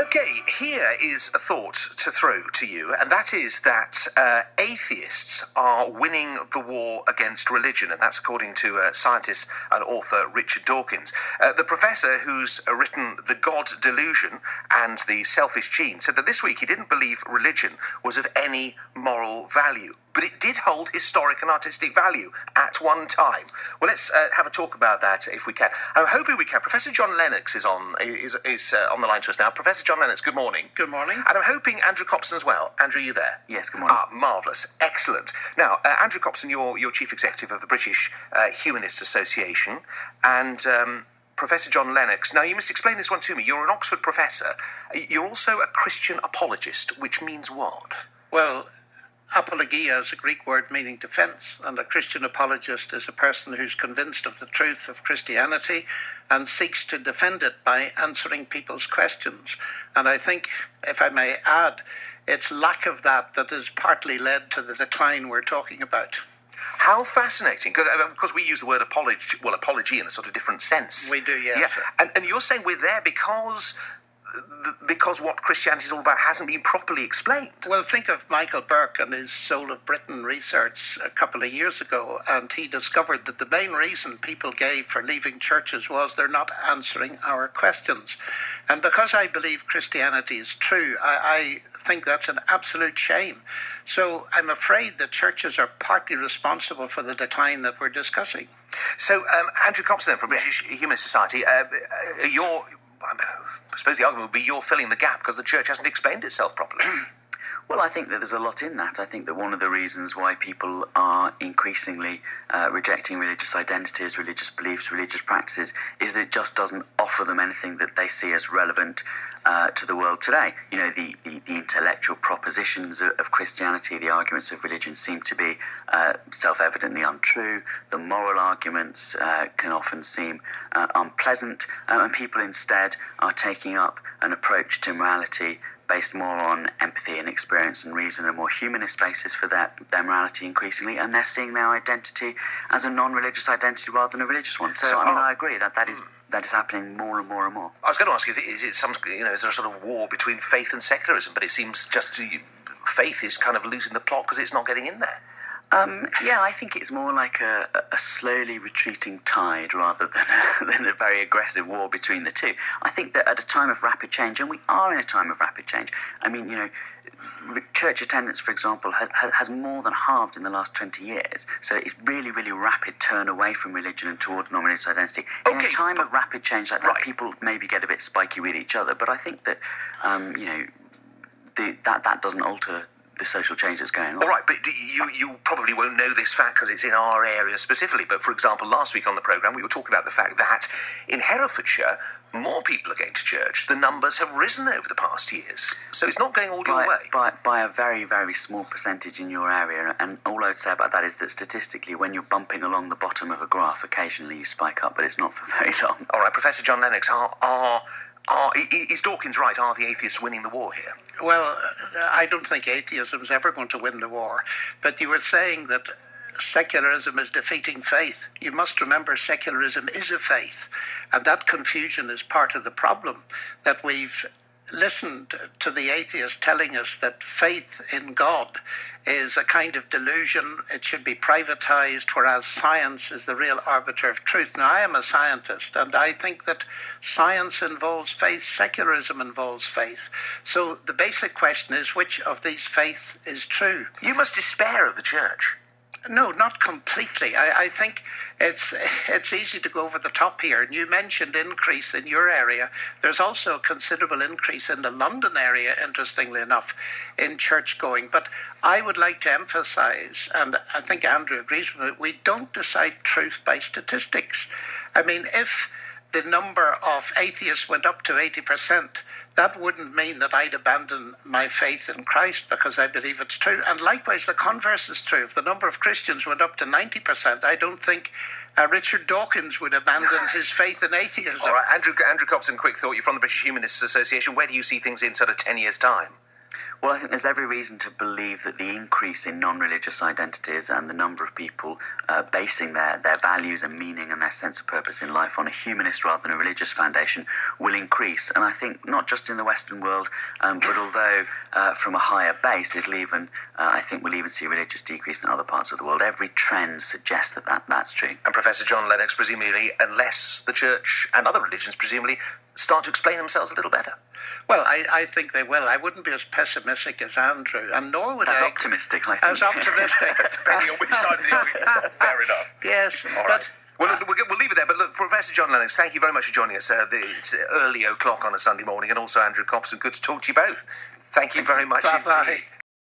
Okay, here is a thought to throw to you, and that is that atheists are winning the war against religion, and that's according to scientist and author Richard Dawkins. The professor who's written The God Delusion and The Selfish Gene said that this week he didn't believe religion was of any moral value, but it did hold historic and artistic value at one time. Well, let's have a talk about that if we can. I'm hoping we can. Professor John Lennox is on the line to us now. Professor John Lennox, good morning. Good morning. And I'm hoping Andrew Copson as well. Andrew, you there? Yes, good morning. Marvellous. Excellent. Now, Andrew Copson, you're Chief Executive of the British Humanist Association, and Professor John Lennox. Now, you must explain this one to me. You're an Oxford professor. You're also a Christian apologist, which means what? Well, apologia is a Greek word meaning defense, and a Christian apologist is a person who's convinced of the truth of Christianity and seeks to defend it by answering people's questions. And I think, if I may add, it's lack of that has partly led to the decline we're talking about. How fascinating, because we use the word apology in a sort of different sense. We do, yes. Yeah. And you're saying we're there because what Christianity is all about hasn't been properly explained. Well, think of Michael Burke and his Soul of Britain research a couple of years ago, and he discovered that the main reason people gave for leaving churches was they're not answering our questions. And because I believe Christianity is true, I think that's an absolute shame. So I'm afraid that churches are partly responsible for the decline that we're discussing. So, Andrew Copson from British Humanist Society, I suppose the argument would be you're filling the gap because the church hasn't explained itself properly. Well, I think that there's a lot in that. I think that one of the reasons why people are increasingly rejecting religious identities, religious beliefs, religious practices, is that it just doesn't offer them anything that they see as relevant to the world today. You know, the intellectual propositions of Christianity, the arguments of religion seem to be self-evidently untrue. The moral arguments can often seem unpleasant, and people instead are taking up an approach to morality based more on empathy and experience and reason, a more humanist basis for their morality increasingly, and they're seeing their identity as a non-religious identity rather than a religious one. So I agree that is happening more and more and more. I was going to ask you, is there a sort of war between faith and secularism? But it seems just faith is kind of losing the plot because it's not getting in there. Yeah, I think it's more like a slowly retreating tide rather than a very aggressive war between the two. I think that at a time of rapid change, and we are in a time of rapid change, I mean, church attendance, for example, has more than halved in the last 20 years. So it's really, really rapid turn away from religion and toward non-religious identity. In a time of rapid change like that, people maybe get a bit spiky with each other, but I think that, that doesn't alter the social change that's going on. All right, but you probably won't know this fact because it's in our area specifically, but for example, last week on the programme we were talking about the fact that in Herefordshire, more people are going to church. The numbers have risen over the past years, so it's not going all your way. By a very, very small percentage in your area, and all I would say about that is that statistically, when you're bumping along the bottom of a graph, occasionally you spike up, but it's not for very long. All right, Professor John Lennox, is Dawkins right? Are the atheists winning the war here? Well, I don't think atheism is ever going to win the war. But you were saying that secularism is defeating faith. You must remember secularism is a faith. And that confusion is part of the problem, that we've listened to the atheists telling us that faith in God is a kind of delusion. It should be privatized, whereas science is the real arbiter of truth. Now, I am a scientist, and I think that science involves faith, secularism involves faith. So the basic question is, which of these faiths is true? You must despair of the church. No, not completely. I think it's easy to go over the top here. And you mentioned increase in your area. There's also a considerable increase in the London area, interestingly enough, in church going. But I would like to emphasize, and I think Andrew agrees with it, we don't decide truth by statistics. I mean, if the number of atheists went up to 80%, that wouldn't mean that I'd abandon my faith in Christ because I believe it's true. And likewise, the converse is true. If the number of Christians went up to 90%, I don't think Richard Dawkins would abandon his faith in atheism. All right, Andrew Copson, quick thought. You're from the British Humanist Association. Where do you see things in sort of 10 years' time? Well, I think there's every reason to believe that the increase in non-religious identities and the number of people basing their values and meaning and their sense of purpose in life on a humanist rather than a religious foundation will increase. And I think not just in the Western world, but although from a higher base, I think we'll even see religious decrease in other parts of the world. Every trend suggests that's true. And Professor John Lennox, presumably, unless the Church and other religions presumably start to explain themselves a little better. Well, I think they will. I wouldn't be as pessimistic as Andrew, and nor would as I... optimistic, I think. As optimistic. Depending on which side of the argument. Fair enough. Yes, all right. Well, we'll leave it there. But look, Professor John Lennox, thank you very much for joining us. It's early o'clock on a Sunday morning, and also Andrew Copson. Good to talk to you both. Thank you very much. Bye-bye. Indeed.